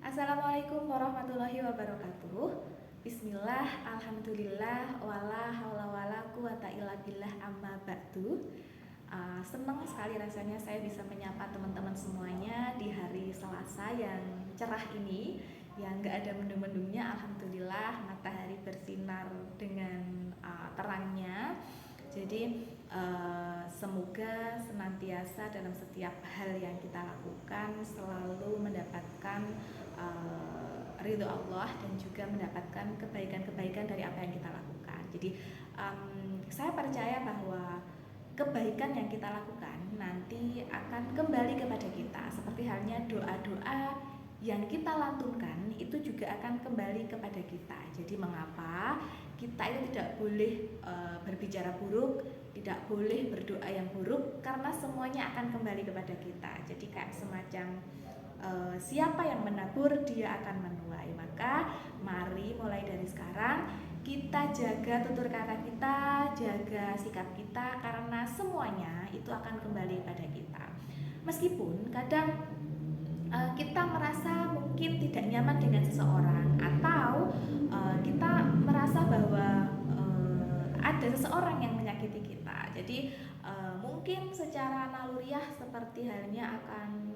Assalamualaikum warahmatullahi wabarakatuh. Bismillah, alhamdulillah, wala haula wala quwata illa billah, amma ba'du. Senang sekali rasanya saya bisa menyapa teman-teman semuanya di hari Selasa yang cerah ini, yang gak ada mendung-mendungnya. Alhamdulillah, matahari bersinar dengan terangnya. Jadi semoga senantiasa dalam setiap hal yang kita lakukan selalu mendapatkan ridho Allah dan juga mendapatkan kebaikan-kebaikan dari apa yang kita lakukan. Jadi saya percaya bahwa kebaikan yang kita lakukan nanti akan kembali kepada kita, seperti halnya doa-doa yang kita lantunkan itu juga akan kembali kepada kita. Jadi mengapa kita itu tidak boleh berbicara buruk, tidak boleh berdoa yang buruk, karena semuanya akan kembali kepada kita. Jadi kayak semacam siapa yang menabur dia akan menuai. Maka mari mulai dari sekarang kita jaga tutur kata kita, jaga sikap kita, karena semuanya itu akan kembali pada kita. Meskipun kadang kita merasa mungkin tidak nyaman dengan seseorang, atau kita merasa bahwa ada seseorang yang menyakiti kita. Jadi mungkin secara naluriah seperti halnya akan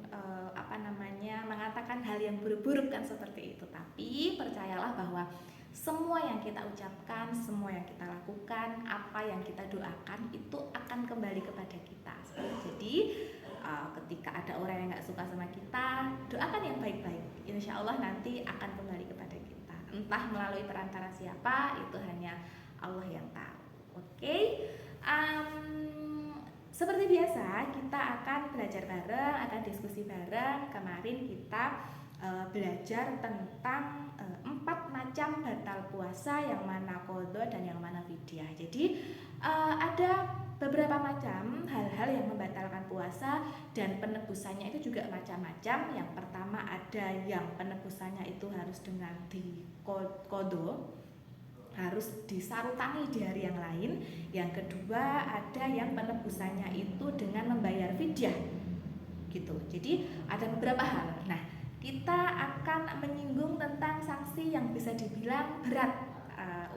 mengatakan hal yang buruk-buruk kan, seperti itu. Tapi percayalah bahwa semua yang kita ucapkan, semua yang kita lakukan, apa yang kita doakan itu akan kembali kepada kita. Jadi ketika ada orang yang gak suka sama kita, doakan yang baik-baik, insya Allah nanti akan kembali kepada kita. Entah melalui perantara siapa, itu hanya Allah yang tahu. Oke? Seperti biasa kita akan belajar bareng, akan diskusi bareng. Kemarin kita belajar tentang 4 macam batal puasa, yang mana qadha dan yang mana fidyah. Jadi ada beberapa macam hal-hal yang membatalkan puasa, dan penebusannya itu juga macam-macam. Yang pertama ada yang penebusannya itu harus dengan qadha, harus disarutangi di hari yang lain. Yang kedua ada yang penebusannya itu dengan membayar fidyah gitu. Jadi ada beberapa hal. Nah, kita akan menyinggung tentang sanksi yang bisa dibilang berat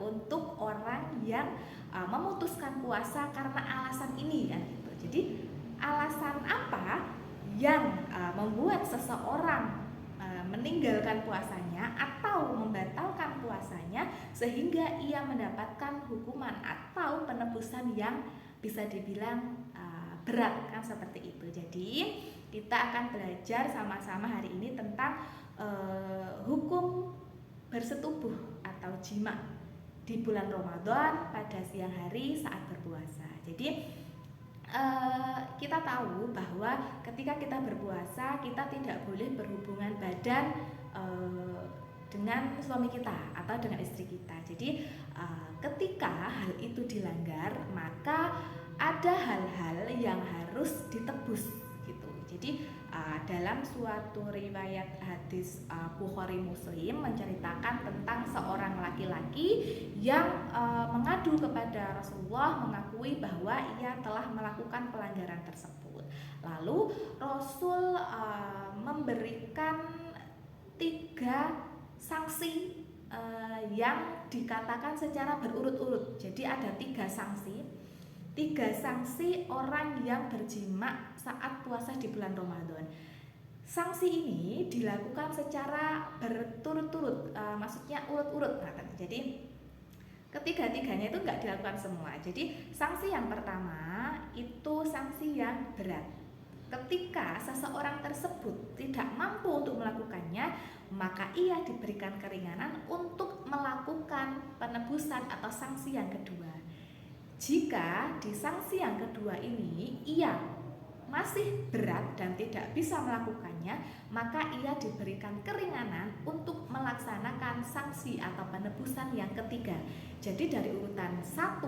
untuk orang yang memutuskan puasa karena alasan ini kan gitu. Jadi alasan apa yang membuat seseorang meninggalkan puasanya atau membatalkan puasanya sehingga ia mendapatkan hukuman atau penebusan yang bisa dibilang berat kan, seperti itu. Jadi kita akan belajar sama-sama hari ini tentang hukum bersetubuh atau jima di bulan Ramadan pada siang hari saat berpuasa. Jadi kita tahu bahwa ketika kita berpuasa kita tidak boleh berhubungan badan dengan suami kita atau dengan istri kita. Jadi ketika hal itu dilanggar, maka ada hal-hal yang harus ditebus gitu. Jadi dalam suatu riwayat hadis Bukhari Muslim menceritakan tentang seorang laki-laki yang mengadu kepada Rasulullah, mengakui bahwa ia telah melakukan pelanggaran tersebut. Lalu Rasul memberikan 3 sanksi yang dikatakan secara berurut-urut. Jadi ada 3 sanksi orang yang berjima saat puasa di bulan Ramadan. Sanksi ini dilakukan secara berturut-turut, maksudnya urut-urut. Jadi ketiga-tiganya itu nggak dilakukan semua. Jadi sanksi yang pertama itu sanksi yang berat. Ketika seseorang tersebut tidak mampu untuk melakukannya, maka ia diberikan keringanan untuk melakukan penebusan atau sanksi yang kedua. Jika di sanksi yang kedua ini ia masih berat dan tidak bisa melakukannya, maka ia diberikan keringanan untuk melaksanakan sanksi atau penebusan yang ketiga. Jadi dari urutan 1,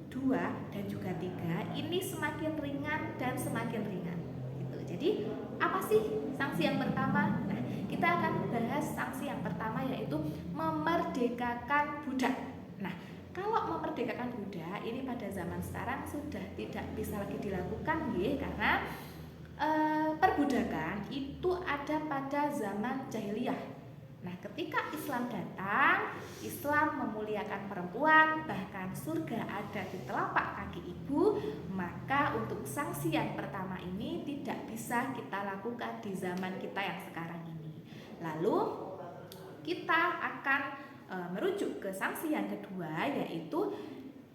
2, dan juga 3 ini semakin ringan dan semakin ringan gitu. Jadi apa sih sanksi yang pertama? Nah, kita akan bahas sanksi yang pertama, yaitu memerdekakan budak. Nah, kalau memerdekakan budak ini pada zaman sekarang sudah tidak bisa lagi dilakukan karena perbudakan itu ada pada zaman jahiliyah. Nah, ketika Islam datang, Islam memuliakan perempuan, bahkan surga ada di telapak kaki ibu, maka untuk sanksi yang pertama ini tidak bisa kita lakukan di zaman kita yang sekarang ini. Lalu kita akan merujuk ke sanksi yang kedua, yaitu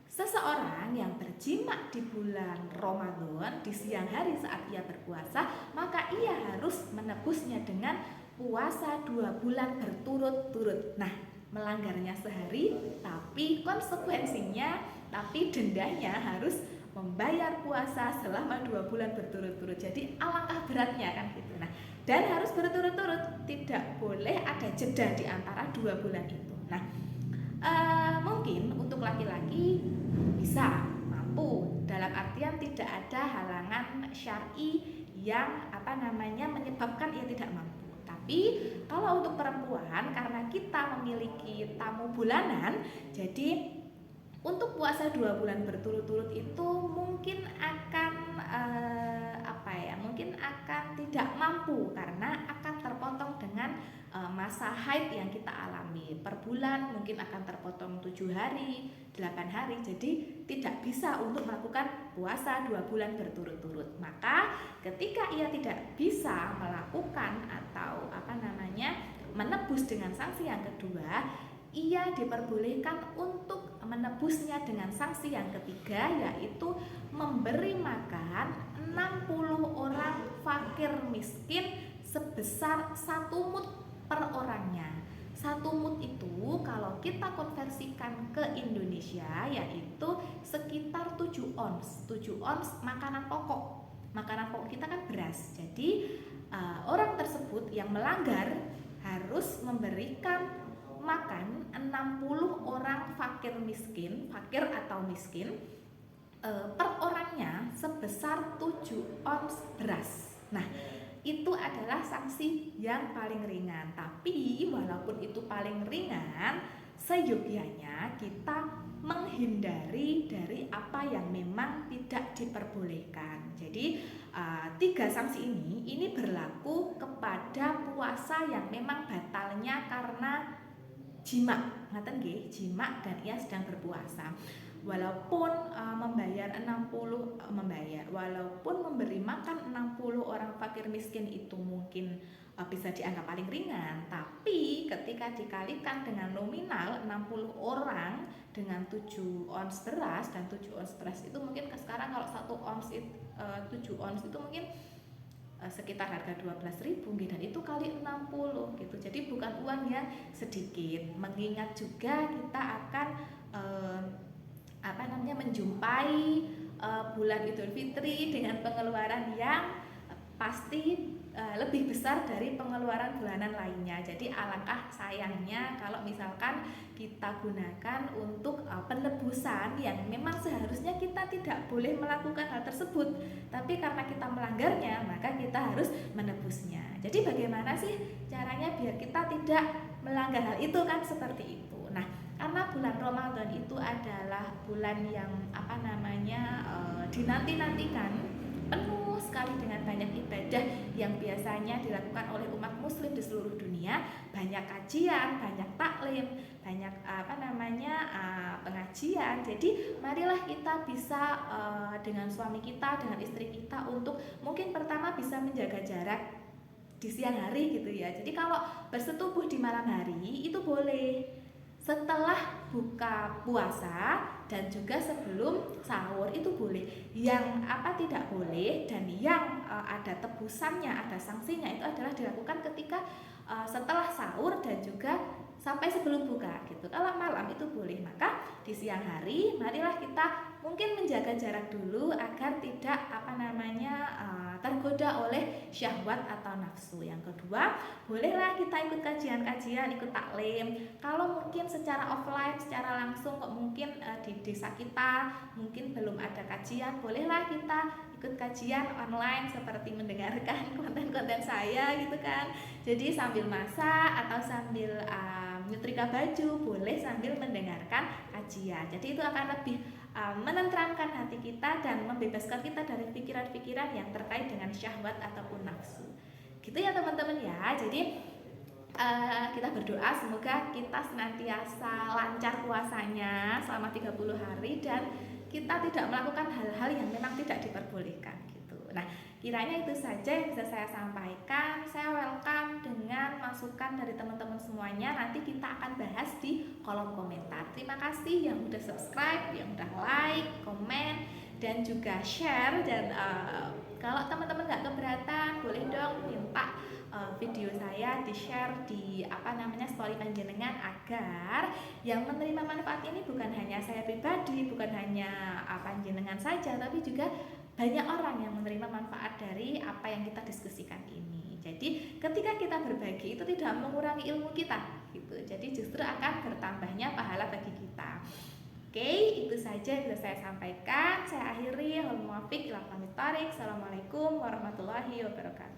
seseorang yang berjima di bulan Ramadan di siang hari saat ia berpuasa, maka ia harus menebusnya dengan puasa 2 bulan berturut-turut. Nah, melanggarnya sehari, tapi konsekuensinya, tapi dendanya harus membayar puasa selama 2 bulan berturut-turut. Jadi alangkah beratnya kan gitu. Nah, dan harus berturut-turut, tidak boleh ada jeda di antara 2 bulan itu. Nah, mungkin untuk laki-laki bisa mampu, dalam artian tidak ada halangan syar'i yang menyebabkan ia tidak mampu. Tapi kalau untuk perempuan, karena kita memiliki tamu bulanan, jadi untuk puasa 2 bulan berturut-turut itu mungkin akan mungkin akan tidak mampu karena akan terpotong dengan masa haid yang kita alami. Per bulan mungkin akan terpotong 7 hari, 8 hari. Jadi tidak bisa untuk melakukan puasa 2 bulan berturut-turut. Maka ketika ia tidak bisa melakukan atau menebus dengan sanksi yang kedua, ia diperbolehkan untuk menebusnya dengan sanksi yang ketiga, yaitu memberi makan 60 orang fakir miskin sebesar 1 mud per orangnya. 1 mud itu kalau kita konversikan ke Indonesia yaitu sekitar 7 ons. 7 ons makanan pokok. Makanan pokok kita kan beras. Jadi orang tersebut yang melanggar harus memberikan makan 60 orang fakir atau miskin per orangnya sebesar 7 ons beras. Nah, itu adalah sanksi yang paling ringan. Tapi walaupun itu paling ringan, seyogyanya kita menghindari dari apa yang memang tidak diperbolehkan. Jadi 3 sanksi ini berlaku kepada puasa yang memang batalnya karena jima, ngaten nggih, jima dan ia sedang berpuasa. Walaupun walaupun memberi makan 60 orang fakir miskin itu mungkin bisa dianggap paling ringan, tapi ketika dikalikan dengan nominal 60 orang dengan 7 ons beras, dan 7 ons beras itu mungkin sekarang kalau 1 ons 7 ons itu mungkin sekitar harga 12.000 dan itu kali 60 gitu. Jadi bukan uang yang sedikit. Mengingat juga kita akan menjumpai bulan Idul Fitri dengan pengeluaran yang pasti lebih besar dari pengeluaran bulanan lainnya. Jadi alangkah sayangnya kalau misalkan kita gunakan untuk penebusan yang memang seharusnya kita tidak boleh melakukan hal tersebut, tapi karena kita melanggarnya maka kita harus menebusnya. Jadi bagaimana sih caranya biar kita tidak melanggar hal itu kan seperti itu. Nah, karena bulan Ramadan itu adalah bulan yang dinanti-nantikan, penuh sekali dengan banyak ibadah yang biasanya dilakukan oleh umat muslim di seluruh dunia, banyak kajian, banyak taklim, banyak pengajian. Jadi marilah kita bisa dengan suami kita, dengan istri kita untuk mungkin pertama bisa menjaga jarak di siang hari gitu ya. Jadi kalau bersetubuh di malam hari itu boleh setelah buka puasa dan juga sebelum sahur itu boleh. Yang tidak boleh dan yang ada tebusannya, ada sanksinya itu adalah dilakukan ketika setelah sahur dan juga sampai sebelum buka gitu. Kalau malam itu boleh, maka di siang hari marilah kita mungkin menjaga jarak dulu agar tidak tergoda oleh syahwat atau nafsu. Yang kedua, bolehlah kita ikut kajian-kajian, ikut taklim. Kalau mungkin secara offline, secara langsung kok mungkin di desa kita mungkin belum ada kajian, bolehlah kita ikut kajian online seperti mendengarkan konten-konten saya gitu kan. Jadi sambil masak atau sambil nyetrika baju, boleh sambil mendengarkan kajian. Jadi itu akan lebih menenteramkan hati kita dan membebaskan kita dari pikiran-pikiran yang terkait dengan syahwat ataupun nafsu. Gitu ya teman-teman ya. Jadi kita berdoa semoga kita senantiasa lancar puasanya selama 30 hari dan kita tidak melakukan hal-hal yang memang tidak diperbolehkan gitu. Nah, kiranya itu saja yang bisa saya sampaikan. Saya welcome dengan masukan dari teman-teman semuanya. Nanti kita akan bahas di kolom komentar. Terima kasih yang udah subscribe, yang udah like, komen, dan juga share. Dan kalau teman-teman nggak keberatan, boleh dong minta video saya di-share di story panjenengan, agar yang menerima manfaat ini bukan hanya saya pribadi, bukan hanya panjenengan saja, tapi juga banyak orang yang menerima manfaat dari apa yang kita diskusikan ini. Jadi ketika kita berbagi itu tidak mengurangi ilmu kita gitu. Jadi justru akan bertambahnya pahala bagi kita. Oke, itu saja yang bisa saya sampaikan. Saya akhiri. Assalamualaikum warahmatullahi wabarakatuh.